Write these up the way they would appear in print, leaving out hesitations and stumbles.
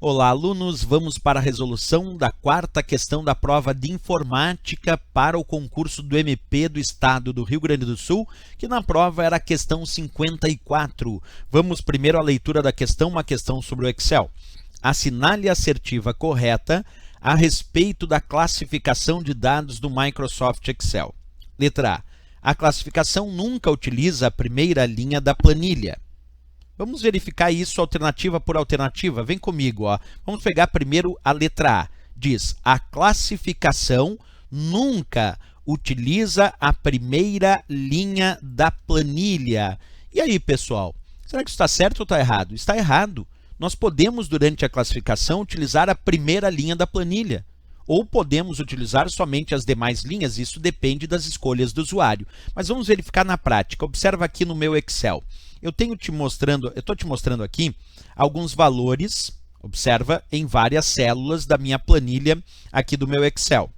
Olá, alunos! Vamos para a resolução da quarta questão da prova de informática para o concurso do MP do Estado do Rio Grande do Sul, que na prova era a questão 54. Vamos primeiro à leitura da questão, uma questão sobre o Excel. Assinale a assertiva correta a respeito da classificação de dados do Microsoft Excel. Letra A. A classificação nunca utiliza a primeira linha da planilha. Vamos verificar isso alternativa por alternativa. Vem comigo, ó. Vamos pegar primeiro a letra A. Diz: a classificação nunca utiliza a primeira linha da planilha. E aí, pessoal? Será que isso está certo ou está errado? Está errado. Nós podemos, durante a classificação, utilizar a primeira linha da planilha. Ou podemos utilizar somente as demais linhas, isso depende das escolhas do usuário. Mas vamos verificar na prática. Observa aqui no meu Excel. Eu estou te mostrando aqui alguns valores, observa, em várias células da minha planilha aqui do meu Excel.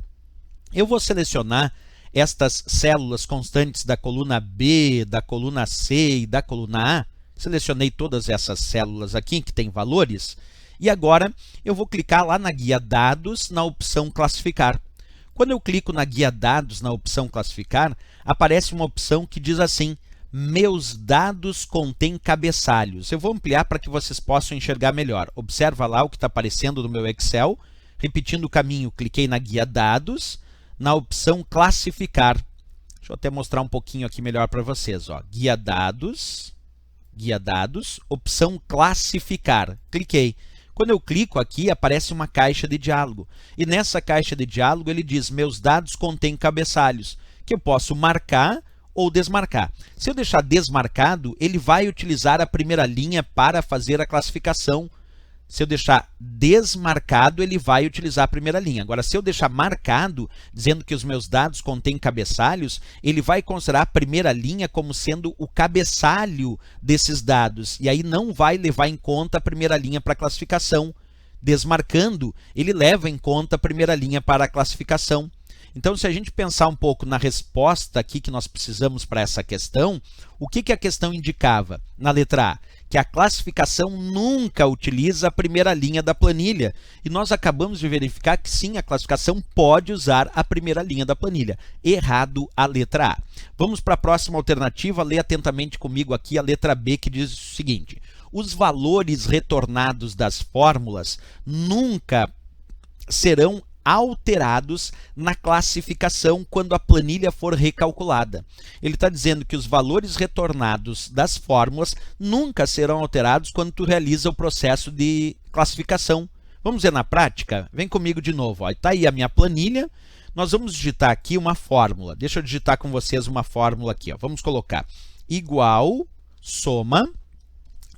Eu vou selecionar estas células constantes da coluna B, da coluna C e da coluna A. Selecionei todas essas células aqui que têm valores. E agora eu vou clicar lá na guia Dados, na opção Classificar. Quando eu clico na guia Dados, na opção Classificar, aparece uma opção que diz assim: meus dados contêm cabeçalhos. Eu vou ampliar para que vocês possam enxergar melhor. Observa lá o que está aparecendo no meu Excel. Repetindo o caminho, cliquei na guia Dados, na opção Classificar. Deixa eu até mostrar um pouquinho aqui melhor para vocês. Ó. Guia Dados, opção Classificar. Cliquei. Quando eu clico aqui, aparece uma caixa de diálogo. E nessa caixa de diálogo ele diz: meus dados contêm cabeçalhos, que eu posso marcar ou desmarcar. Se eu deixar desmarcado, ele vai utilizar a primeira linha para fazer a classificação. Se eu deixar desmarcado, ele vai utilizar a primeira linha. Agora, se eu deixar marcado, dizendo que os meus dados contêm cabeçalhos, ele vai considerar a primeira linha como sendo o cabeçalho desses dados. E aí não vai levar em conta a primeira linha para a classificação. Desmarcando, ele leva em conta a primeira linha para a classificação. Então, se a gente pensar um pouco na resposta aqui que nós precisamos para essa questão, o que a questão indicava? Na letra A, que a classificação nunca utiliza a primeira linha da planilha. E nós acabamos de verificar que sim, a classificação pode usar a primeira linha da planilha. Errado a letra A. Vamos para a próxima alternativa. Lê atentamente comigo aqui a letra B, que diz o seguinte: os valores retornados das fórmulas nunca serão alterados na classificação quando a planilha for recalculada. Ele está dizendo que os valores retornados das fórmulas nunca serão alterados quando tu realiza o processo de classificação. Vamos ver na prática? Vem comigo de novo. Está aí a minha planilha. Nós vamos digitar aqui uma fórmula. Deixa eu digitar com vocês uma fórmula aqui. Ó. Vamos colocar igual, soma,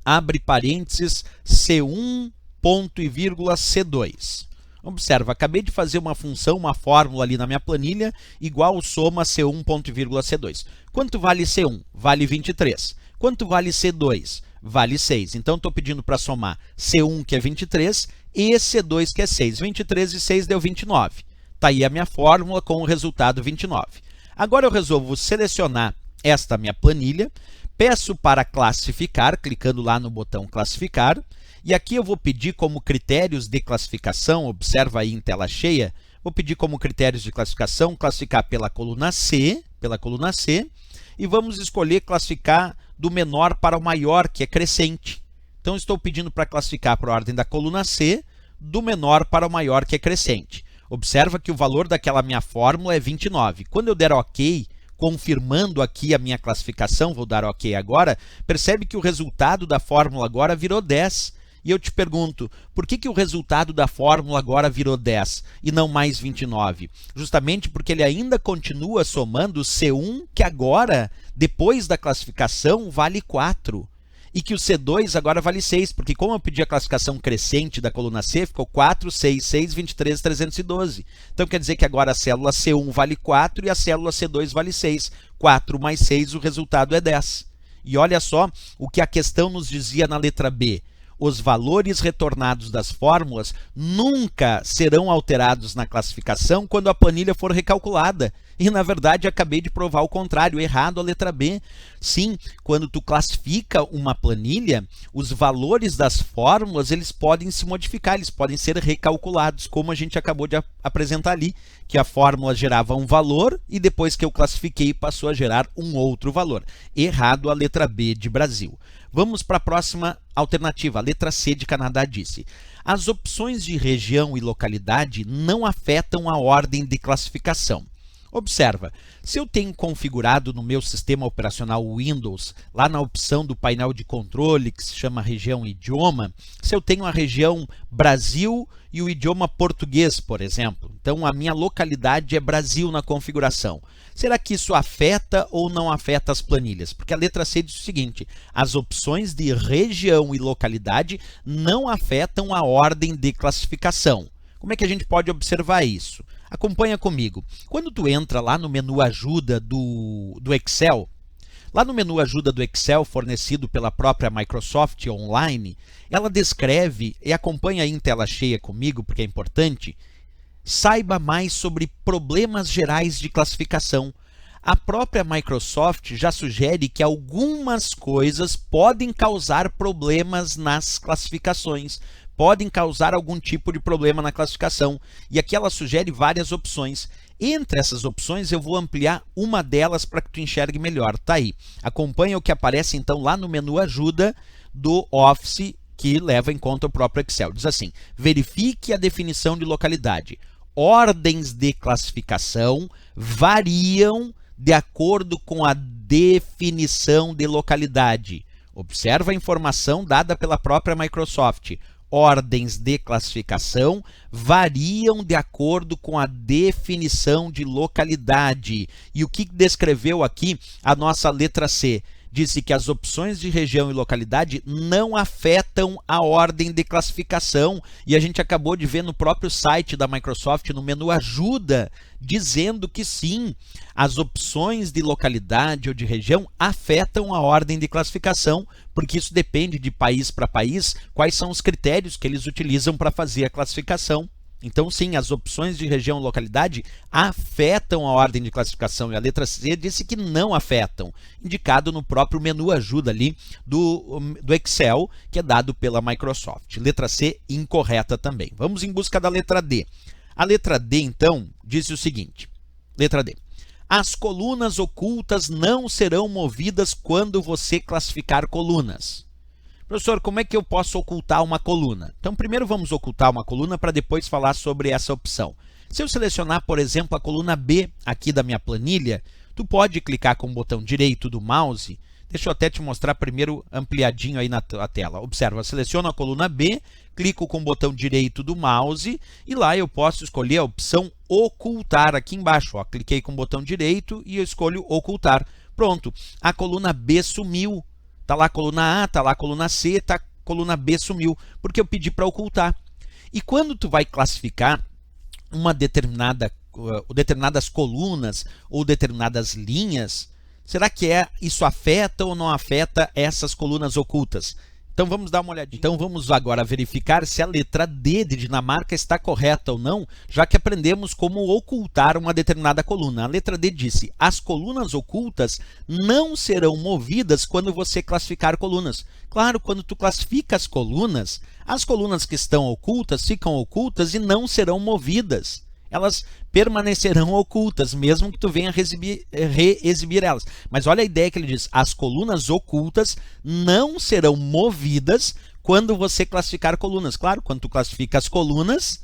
abre parênteses, C1, ponto e vírgula, C2. Observa, acabei de fazer uma função, uma fórmula ali na minha planilha, igual soma C1, ponto e vírgula, C2. Quanto vale C1? Vale 23. Quanto vale C2? Vale 6. Então, estou pedindo para somar C1, que é 23, e C2, que é 6. 23 e 6 deu 29. Está aí a minha fórmula com o resultado 29. Agora eu resolvo selecionar esta minha planilha, peço para classificar, clicando lá no botão classificar, e aqui eu vou pedir como critérios de classificação, observa aí em tela cheia, vou pedir como critérios de classificação, classificar pela coluna C, e vamos escolher classificar do menor para o maior, que é crescente. Então, estou pedindo para classificar por ordem da coluna C, do menor para o maior, que é crescente. Observa que o valor daquela minha fórmula é 29. Quando eu der OK, confirmando aqui a minha classificação, vou dar OK agora, percebe que o resultado da fórmula agora virou 10. E eu te pergunto, por que o resultado da fórmula agora virou 10 e não mais 29? Justamente porque ele ainda continua somando o C1, que agora, depois da classificação, vale 4. E que o C2 agora vale 6, porque como eu pedi a classificação crescente da coluna C, ficou 4, 6, 6, 23, 312. Então quer dizer que agora a célula C1 vale 4 e a célula C2 vale 6. 4 mais 6, o resultado é 10. E olha só o que a questão nos dizia na letra B. Os valores retornados das fórmulas nunca serão alterados na classificação quando a planilha for recalculada. E na verdade acabei de provar o contrário, errado a letra B. Sim, quando tu classifica uma planilha, os valores das fórmulas eles podem se modificar, eles podem ser recalculados, como a gente acabou de apresentar ali, que a fórmula gerava um valor e depois que eu classifiquei passou a gerar um outro valor. Errado a letra B de Brasil. Vamos para a próxima alternativa, a letra C de Canadá disse: as opções de região e localidade não afetam a ordem de classificação. Observa, se eu tenho configurado no meu sistema operacional Windows, lá na opção do painel de controle, que se chama região e idioma, se eu tenho a região Brasil e o idioma português, por exemplo, então a minha localidade é Brasil na configuração. Será que isso afeta ou não afeta as planilhas? Porque a letra C diz o seguinte: as opções de região e localidade não afetam a ordem de classificação. Como é que a gente pode observar isso? Acompanha comigo. Quando tu entra lá no menu ajuda do Excel, lá no menu ajuda do Excel fornecido pela própria Microsoft Online, ela descreve, e acompanha aí em tela cheia comigo porque é importante, saiba mais sobre problemas gerais de classificação. A própria Microsoft já sugere que algumas coisas podem causar problemas nas classificações, podem causar algum tipo de problema na classificação. E aqui ela sugere várias opções. Entre essas opções eu vou ampliar uma delas para que tu enxergue melhor. Tá aí. Acompanha o que aparece então lá no menu ajuda do Office, que leva em conta o próprio Excel. Diz assim: verifique a definição de localidade. Ordens de classificação variam de acordo com a definição de localidade. Observa a informação dada pela própria Microsoft. Ordens de classificação variam de acordo com a definição de localidade. E o que descreveu aqui a nossa letra C? Disse que as opções de região e localidade não afetam a ordem de classificação. E a gente acabou de ver no próprio site da Microsoft, no menu ajuda, dizendo que sim, as opções de localidade ou de região afetam a ordem de classificação, porque isso depende de país para país, quais são os critérios que eles utilizam para fazer a classificação. Então, sim, as opções de região e localidade afetam a ordem de classificação. E a letra C disse que não afetam, indicado no próprio menu ajuda ali do Excel, que é dado pela Microsoft. Letra C, incorreta também. Vamos em busca da letra D. A letra D, então, disse o seguinte. Letra D. As colunas ocultas não serão movidas quando você classificar colunas. Professor, como é que eu posso ocultar uma coluna? Então, primeiro vamos ocultar uma coluna para depois falar sobre essa opção. Se eu selecionar, por exemplo, a coluna B aqui da minha planilha, tu pode clicar com o botão direito do mouse. Deixa eu até te mostrar primeiro ampliadinho aí na tela. Observa, seleciono a coluna B, clico com o botão direito do mouse e lá eu posso escolher a opção ocultar aqui embaixo. Ó, cliquei com o botão direito e eu escolho ocultar. Pronto, a coluna B sumiu. Está lá a coluna A, está lá a coluna C, está a coluna B sumiu, porque eu pedi para ocultar. E quando tu vai classificar uma determinadas colunas ou determinadas linhas, será que isso afeta ou não afeta essas colunas ocultas? Então vamos dar uma olhadinha. Então vamos agora verificar se a letra D de Dinamarca está correta ou não, já que aprendemos como ocultar uma determinada coluna. A letra D disse: as colunas ocultas não serão movidas quando você classificar colunas. Claro, quando tu classifica as colunas que estão ocultas ficam ocultas e não serão movidas. Elas permanecerão ocultas, mesmo que tu venha reexibir elas. Mas olha a ideia que ele diz: as colunas ocultas não serão movidas quando você classificar colunas. Claro, quando tu classifica as colunas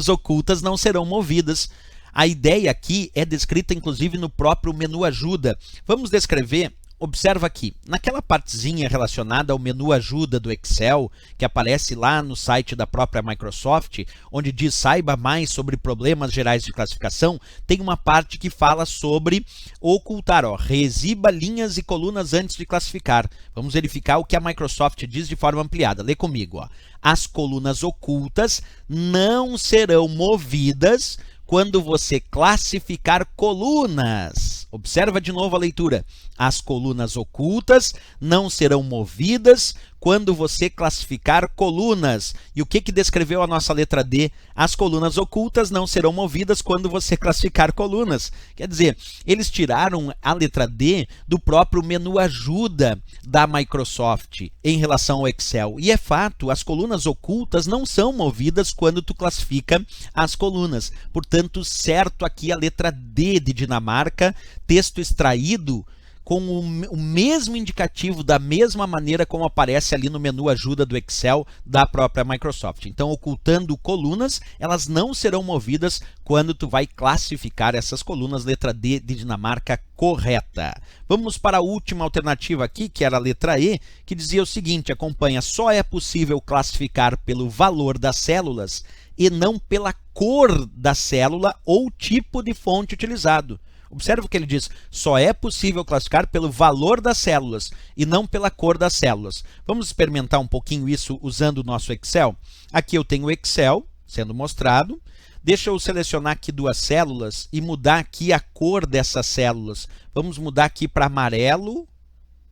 ocultas não serão movidas. A ideia aqui é descrita inclusive no próprio menu ajuda. Vamos descrever. Observa aqui, naquela partezinha relacionada ao menu ajuda do Excel, que aparece lá no site da própria Microsoft, onde diz saiba mais sobre problemas gerais de classificação, tem uma parte que fala sobre ocultar, ó, reexiba linhas e colunas antes de classificar. Vamos verificar o que a Microsoft diz de forma ampliada. Lê comigo, ó. As colunas ocultas não serão movidas quando você classificar colunas. Observa de novo a leitura. As colunas ocultas não serão movidas quando você classificar colunas. E o que descreveu a nossa letra D? As colunas ocultas não serão movidas quando você classificar colunas. Quer dizer, eles tiraram a letra D do próprio menu ajuda da Microsoft em relação ao Excel. E é fato, as colunas ocultas não são movidas quando tu classifica as colunas. Portanto, certo aqui a letra D de Dinamarca, texto extraído com o mesmo indicativo, da mesma maneira como aparece ali no menu ajuda do Excel da própria Microsoft. Então, ocultando colunas, elas não serão movidas quando tu vai classificar essas colunas, letra D de Dinamarca correta. Vamos para a última alternativa aqui, que era a letra E, que dizia o seguinte, acompanha, só é possível classificar pelo valor das células e não pela cor da célula ou tipo de fonte utilizado. Observe o que ele diz, só é possível classificar pelo valor das células e não pela cor das células. Vamos experimentar um pouquinho isso usando o nosso Excel. Aqui eu tenho o Excel sendo mostrado. Deixa eu selecionar aqui duas células e mudar aqui a cor dessas células. Vamos mudar aqui para amarelo.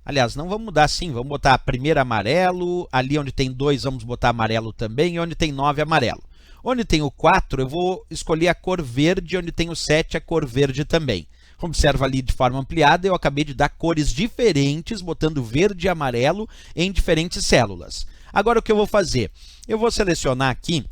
Aliás, não vamos mudar assim, vamos botar primeiro amarelo, ali onde tem 2 vamos botar amarelo também, e onde tem 9 amarelo. Onde tem o 4, eu vou escolher a cor verde, onde tem o 7, a cor verde também. Observa ali de forma ampliada, eu acabei de dar cores diferentes, botando verde e amarelo em diferentes células. Agora o que eu vou fazer? Eu vou selecionar aqui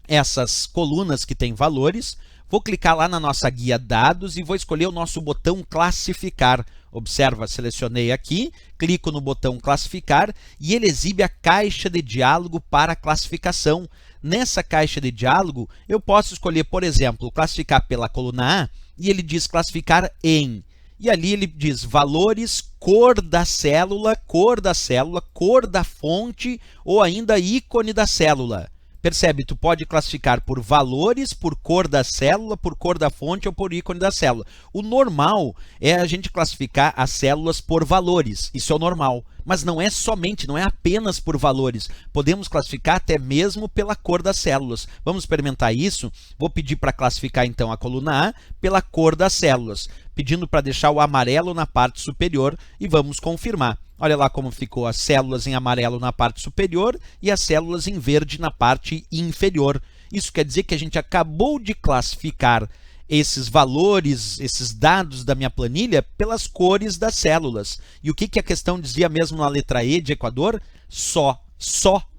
essas colunas que têm valores, vou clicar lá na nossa guia dados e vou escolher o nosso botão classificar. Observa, selecionei aqui, clico no botão classificar e ele exibe a caixa de diálogo para classificação. Nessa caixa de diálogo, eu posso escolher, por exemplo, classificar pela coluna A e ele diz classificar em. E ali ele diz valores, cor da célula, cor da fonte ou ainda ícone da célula. Percebe, tu pode classificar por valores, por cor da célula, por cor da fonte ou por ícone da célula. O normal é a gente classificar as células por valores, isso é o normal. Mas não é somente, não é apenas por valores. Podemos classificar até mesmo pela cor das células. Vamos experimentar isso? Vou pedir para classificar então a coluna A pela cor das células, pedindo para deixar o amarelo na parte superior e vamos confirmar. Olha lá como ficou as células em amarelo na parte superior e as células em verde na parte inferior. Isso quer dizer que a gente acabou de classificar esses valores, esses dados da minha planilha pelas cores das células. E o que a questão dizia mesmo na letra E de Equador? Só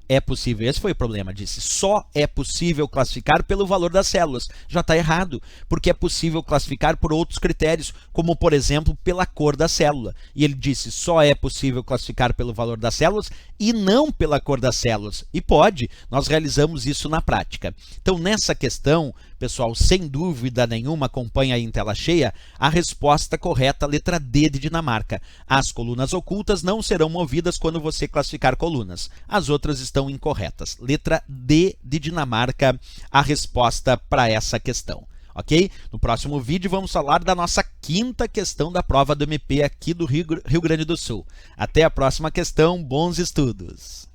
é possível. Esse foi o problema, disse. Só é possível classificar pelo valor das células. Já está errado, porque é possível classificar por outros critérios, como, por exemplo, pela cor da célula. E ele disse, só é possível classificar pelo valor das células e não pela cor das células. E pode, nós realizamos isso na prática. Então, nessa questão, pessoal, sem dúvida nenhuma, acompanha aí em tela cheia, a resposta correta, a letra D de Dinamarca. As colunas ocultas não serão movidas quando você classificar colunas. As outras estão incorretas. Letra D de Dinamarca, a resposta para essa questão. Ok? No próximo vídeo vamos falar da nossa quinta questão da prova do MP aqui do Rio Grande do Sul. Até a próxima questão, bons estudos!